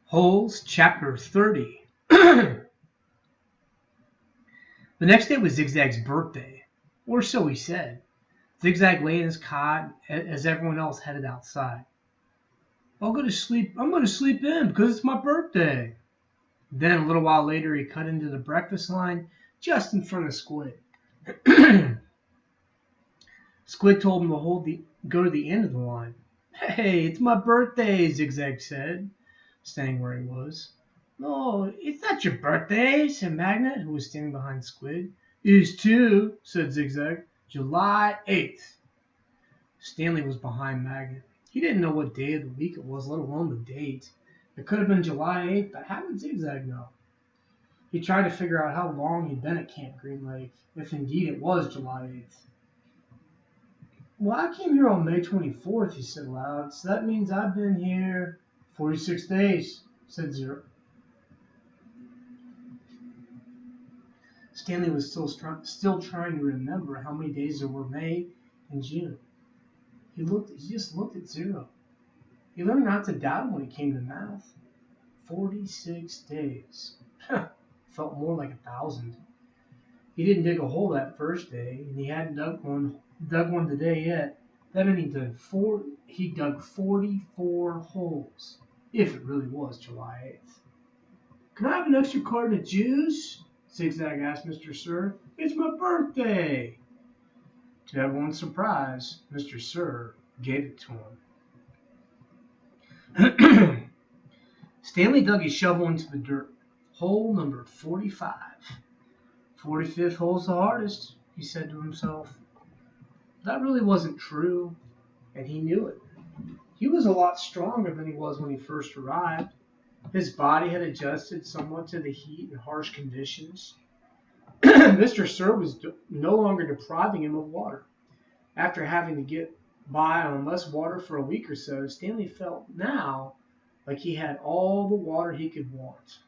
Holes, Chapter 30. The next day was Zigzag's birthday, or so he said. Zigzag lay in his cot as everyone else headed outside. I'm going to sleep in because it's my birthday. Then a little while later he cut into the breakfast line just in front of Squid. Squid told him to go to the end of the line. Hey, it's my birthday, Zigzag said, staying where he was. No, it's not your birthday, said Magnet, who was standing behind Squid. Is too, said Zigzag. July 8th. Stanley was behind Magnet. He didn't know what day of the week it was, let alone the date. It could have been July 8th, but how would Zigzag know? He tried to figure out how long he'd been at Camp Green Lake, if indeed it was July 8th. Well, I came here on May 24th, he said aloud, so that means I've been here 46 days, said Zero. Stanley was still trying to remember how many days there were May and June. He just looked at Zero. He learned not to doubt him when it came to math. 46 days. Felt more like 1,000. He didn't dig a hole that first day, and he hadn't dug one today yet. That meant he dug 44 holes, if it really was July 8th. Can I have an extra carton of juice? Zigzag asked Mr. Sir. It's my birthday. To everyone's surprise, Mr. Sir gave it to him. Stanley dug his shovel into the dirt. Hole number 45. 45th hole's the hardest, he said to himself. That really wasn't true, and he knew it. He was a lot stronger than he was when he first arrived. His body had adjusted somewhat to the heat and harsh conditions. Mr. Sir was no longer depriving him of water. After having to get by on less water for a week or so, Stanley felt now like he had all the water he could want.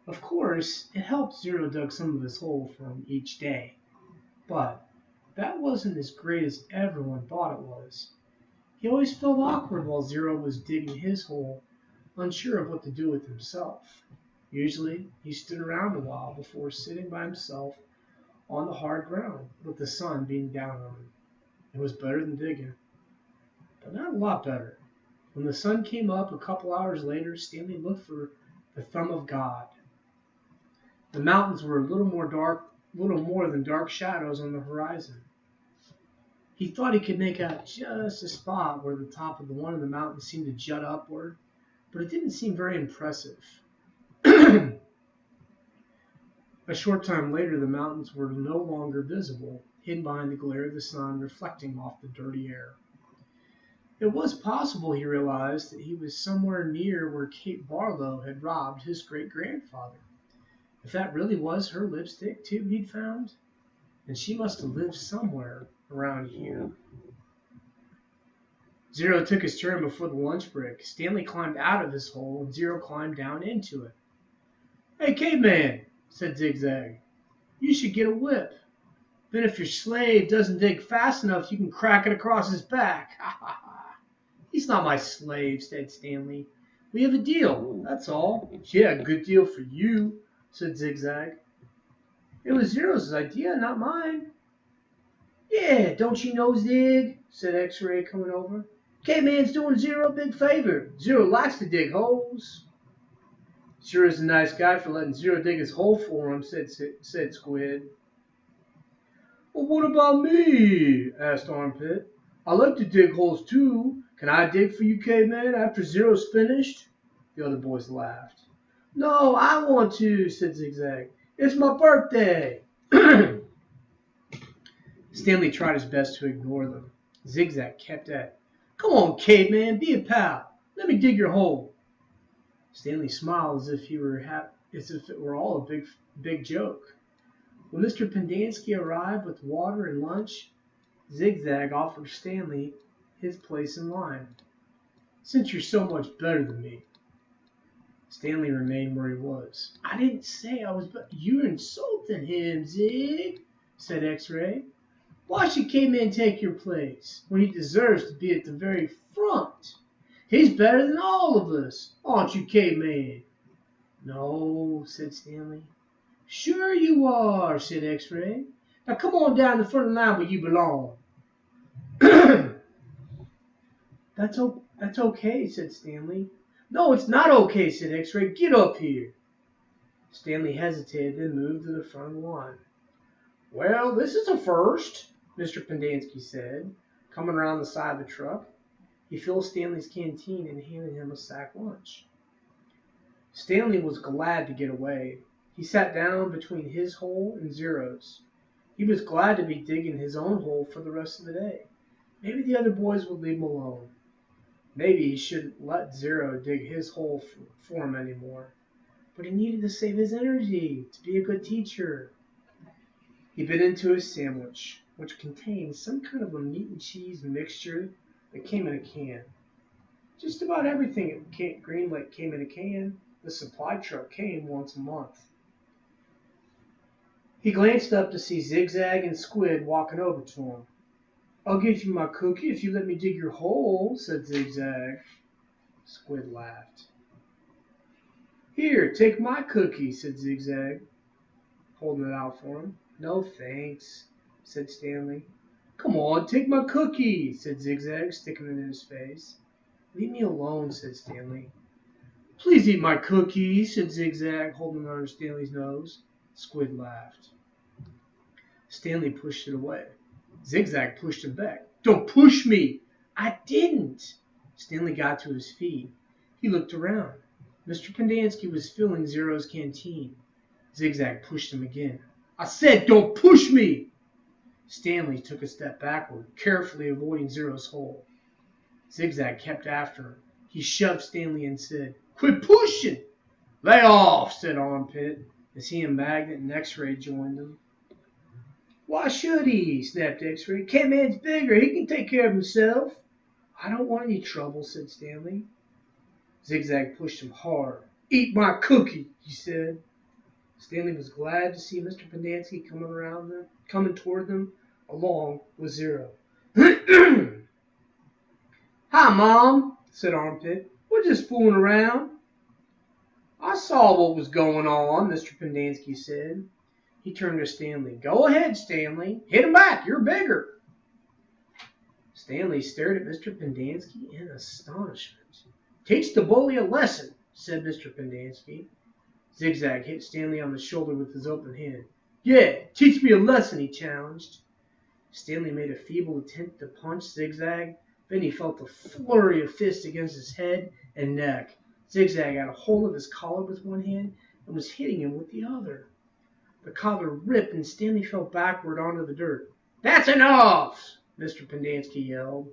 Of course, it helped Zero dug some of his hole for him each day, but that wasn't as great as everyone thought it was. He always felt awkward while Zero was digging his hole, unsure of what to do with himself. Usually, he stood around a while before sitting by himself on the hard ground, with the sun beating down on him. It was better than digging, but not a lot better. When the sun came up a couple hours later, Stanley looked for the thumb of God. The mountains were a little more than dark shadows on the horizon. He thought he could make out just a spot where the top of one of the mountains seemed to jut upward, but it didn't seem very impressive. A short time later, the mountains were no longer visible, hidden behind the glare of the sun reflecting off the dirty air. It was possible, he realized, that he was somewhere near where Kate Barlow had robbed his great-grandfather. If that really was her lipstick tube he'd found, then she must have lived somewhere around here. Zero took his turn before the lunch break. Stanley climbed out of his hole, and Zero climbed down into it. Hey, caveman, said Zigzag, you should get a whip. Then if your slave doesn't dig fast enough, you can crack it across his back. Ha ha ha. He's not my slave, said Stanley. We have a deal, that's all. Yeah, good deal for you, said Zigzag. It was Zero's idea, not mine. Yeah, don't you know, Zig, said X-Ray coming over. Caveman's doing Zero a big favor. Zero likes to dig holes. Zero's a nice guy for letting Zero dig his hole for him, said Squid. Well, what about me? Asked Armpit. I like to dig holes too. Can I dig for you, Caveman, after Zero's finished? The other boys laughed. No, I want to, said Zigzag. It's my birthday. Stanley tried his best to ignore them. Zigzag kept at it. Come on, Caveman, be a pal. Let me dig your hole. Stanley smiled as if it were all a big joke. When Mr. Pendanski arrived with water and lunch, Zigzag offered Stanley his place in line. Since you're so much better than me. Stanley remained where he was. I didn't say I was better. You're insulting him, Zig, said X-Ray. Why should Caveman take your place when he deserves to be at the very front? He's better than all of us, aren't you, Caveman? No, said Stanley. Sure you are, said X-Ray. Now come on down the front line where you belong. That's okay, said Stanley. No, it's not okay, said X-Ray. Get up here. Stanley hesitated, then moved to the front of the line. Well, this is a first, Mr. Pendanski said, coming around the side of the truck. He filled Stanley's canteen and handed him a sack lunch. Stanley was glad to get away. He sat down between his hole and Zero's. He was glad to be digging his own hole for the rest of the day. Maybe the other boys would leave him alone. Maybe he shouldn't let Zero dig his hole for him anymore. But he needed to save his energy to be a good teacher. He bit into his sandwich, which contained some kind of a meat and cheese mixture that came in a can. Just about everything at Green Lake came in a can. The supply truck came once a month. He glanced up to see Zigzag and Squid walking over to him. I'll give you my cookie if you let me dig your hole, said Zigzag. Squid laughed. Here, take my cookie, said Zigzag, holding it out for him. No thanks, said Stanley. Come on, take my cookie, said Zigzag, sticking it in his face. Leave me alone, said Stanley. Please eat my cookie, said Zigzag, holding it under Stanley's nose. Squid laughed. Stanley pushed it away. Zigzag pushed him back. Don't push me! I didn't! Stanley got to his feet. He looked around. Mr. Pendanski was filling Zero's canteen. Zigzag pushed him again. I said, don't push me! Stanley took a step backward, carefully avoiding Zero's hole. Zigzag kept after him. He shoved Stanley and said, Quit pushing! Lay off, said Armpit, as he and Magnet and X-Ray joined them. Why should he? Snapped X-Ray. Caveman's bigger. He can take care of himself. I don't want any trouble, said Stanley. Zigzag pushed him hard. Eat my cookie, he said. Stanley was glad to see Mr. Pendanski coming toward them, along with Zero. Hi, Mom, said Armpit. We're just fooling around. I saw what was going on, Mr. Pendanski said. He turned to Stanley. Go ahead, Stanley. Hit him back. You're bigger. Stanley stared at Mr. Pendanski in astonishment. Teach the bully a lesson, said Mr. Pendanski. Zigzag hit Stanley on the shoulder with his open hand. Yeah, teach me a lesson, he challenged. Stanley made a feeble attempt to punch Zigzag. Then he felt a flurry of fists against his head and neck. Zigzag had a hold of his collar with one hand and was hitting him with the other. The collar ripped and Stanley fell backward onto the dirt. That's enough, Mr. Pendanski yelled.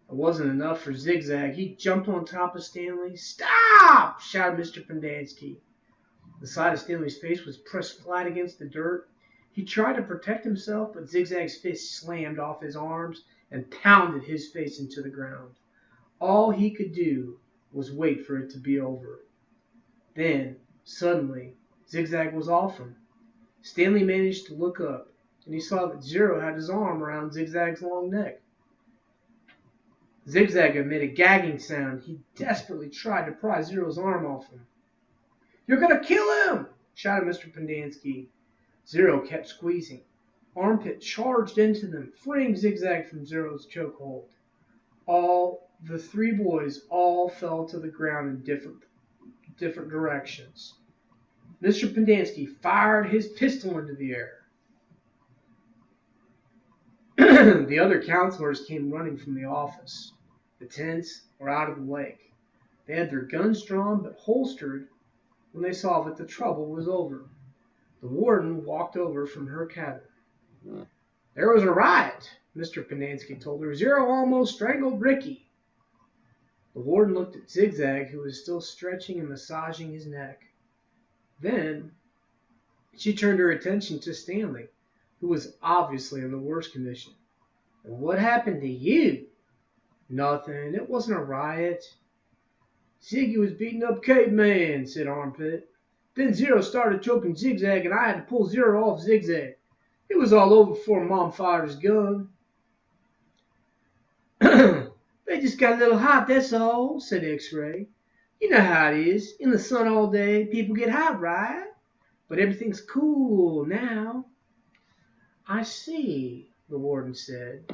It wasn't enough for Zigzag. He jumped on top of Stanley. Stop! Shouted Mr. Pendanski. The side of Stanley's face was pressed flat against the dirt. He tried to protect himself, but Zigzag's fist slammed off his arms and pounded his face into the ground. All he could do was wait for it to be over. Then, suddenly, Zigzag was off him. Stanley managed to look up, and he saw that Zero had his arm around Zigzag's long neck. Zigzag made a gagging sound. He desperately tried to pry Zero's arm off him. You're going to kill him! Shouted Mr. Pendanski. Zero kept squeezing. Armpit charged into them, freeing Zigzag from Zero's chokehold. The three boys all fell to the ground in different directions. Mr. Pendanski fired his pistol into the air. The other counselors came running from the office. The tents were out of the lake. They had their guns drawn but holstered when they saw that the trouble was over. The warden walked over from her cabin. There was a riot, Mr. Pendanski told her. Zero almost strangled Ricky. The warden looked at Zigzag, who was still stretching and massaging his neck. Then she turned her attention to Stanley, who was obviously in the worst condition. And what happened to you? Nothing. It wasn't a riot. Ziggy was beating up Caveman, said Armpit. Then Zero started choking Zigzag, and I had to pull Zero off Zigzag. It was all over before Mom fired his gun. They It just got a little hot, that's all, said X-Ray. You know how it is. In the sun all day, people get hot, right? But everything's cool now. I see, the warden said.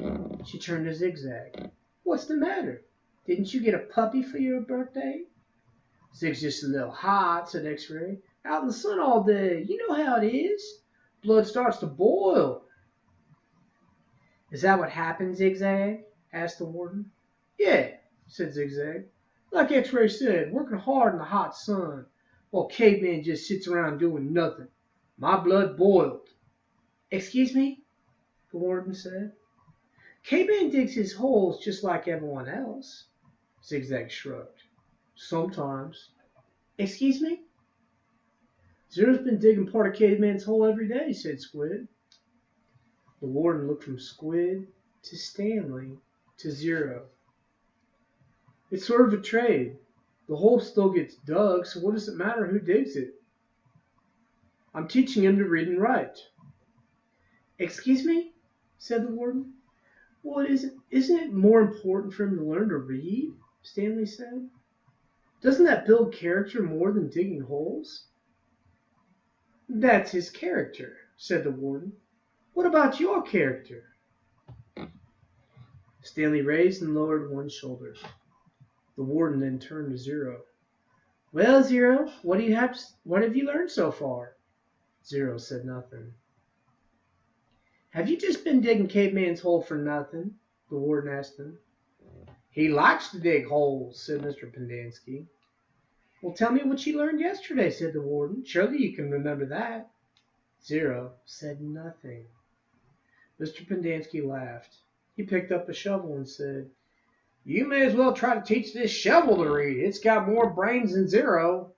She turned to Zigzag. What's the matter? Didn't you get a puppy for your birthday? Zig's just a little hot, said X-Ray. Out in the sun all day. You know how it is. Blood starts to boil. Is that what happened, Zigzag? Asked the warden. Yeah, said Zigzag. Like X-Ray said, working hard in the hot sun, while Caveman just sits around doing nothing. My blood boiled. Excuse me? The warden said. Caveman digs his holes just like everyone else. Zigzag shrugged. Sometimes. Excuse me? Zero's been digging part of Caveman's hole every day, said Squid. The warden looked from Squid to Stanley to Zero. It's sort of a trade. The hole still gets dug, so what does it matter who digs it? I'm teaching him to read and write. Excuse me? Said the warden. Well, isn't it more important for him to learn to read? Stanley said. Doesn't that build character more than digging holes? That's his character, said the warden. What about your character? Stanley raised and lowered one shoulder. The warden then turned to Zero. Well, Zero, what have you learned so far? Zero said nothing. Have you just been digging Caveman's hole for nothing? The warden asked him. He likes to dig holes, said Mr. Pendanski. Well, tell me what you learned yesterday, said the warden. Surely you can remember that. Zero said nothing. Mr. Pendanski laughed. He picked up a shovel and said, You may as well try to teach this shovel to read. It's got more brains than Zero.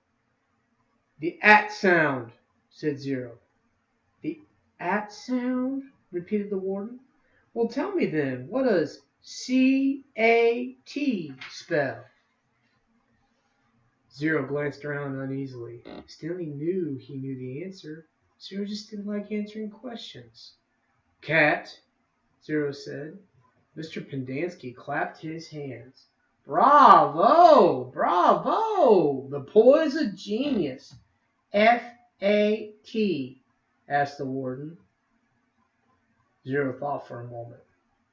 The at sound, said Zero. The at sound? Repeated the warden. Well, tell me then, what does C-A-T spell? Zero glanced around uneasily. Stanley knew he knew the answer. Zero just didn't like answering questions. Cat, Zero said. Mr. Pendanski clapped his hands. Bravo! Bravo! The boy's a genius. F-A-T, asked the warden. Zero thought for a moment.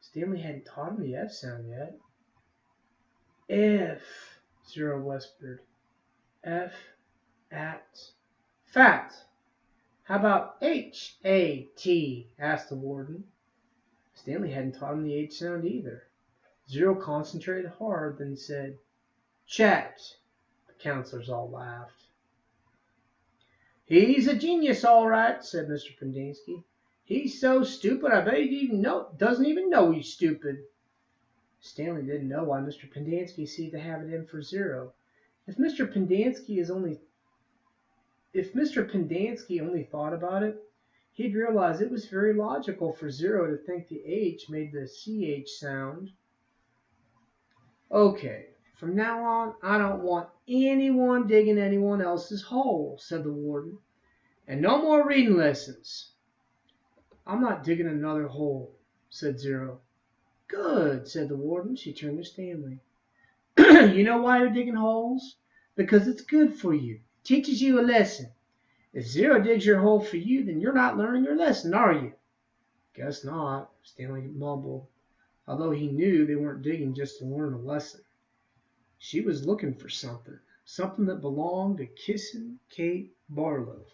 Stanley hadn't taught him the F sound yet. F, Zero whispered. F, at, fat. How about H-A-T, asked the warden. Stanley hadn't taught him the H sound either. Zero concentrated hard, then said, Chat. The counselors all laughed. He's a genius, all right, said Mr. Pendanski. He's so stupid, I bet he doesn't even know he's stupid. Stanley didn't know why Mr. Pendanski seemed to have it in for Zero. If Mr. Pendanski only thought about it, he'd realize it was very logical for Zero to think the H made the CH sound. Okay, from now on, I don't want anyone digging anyone else's hole, said the warden. And no more reading lessons. I'm not digging another hole, said Zero. Good, said the warden. She turned to Stanley. You know why you're digging holes? Because it's good for you. It teaches you a lesson. If Zero digs your hole for you, then you're not learning your lesson, are you? Guess not, Stanley mumbled, although he knew they weren't digging just to learn a lesson. She was looking for something that belonged to Kissin' Kate Barlow.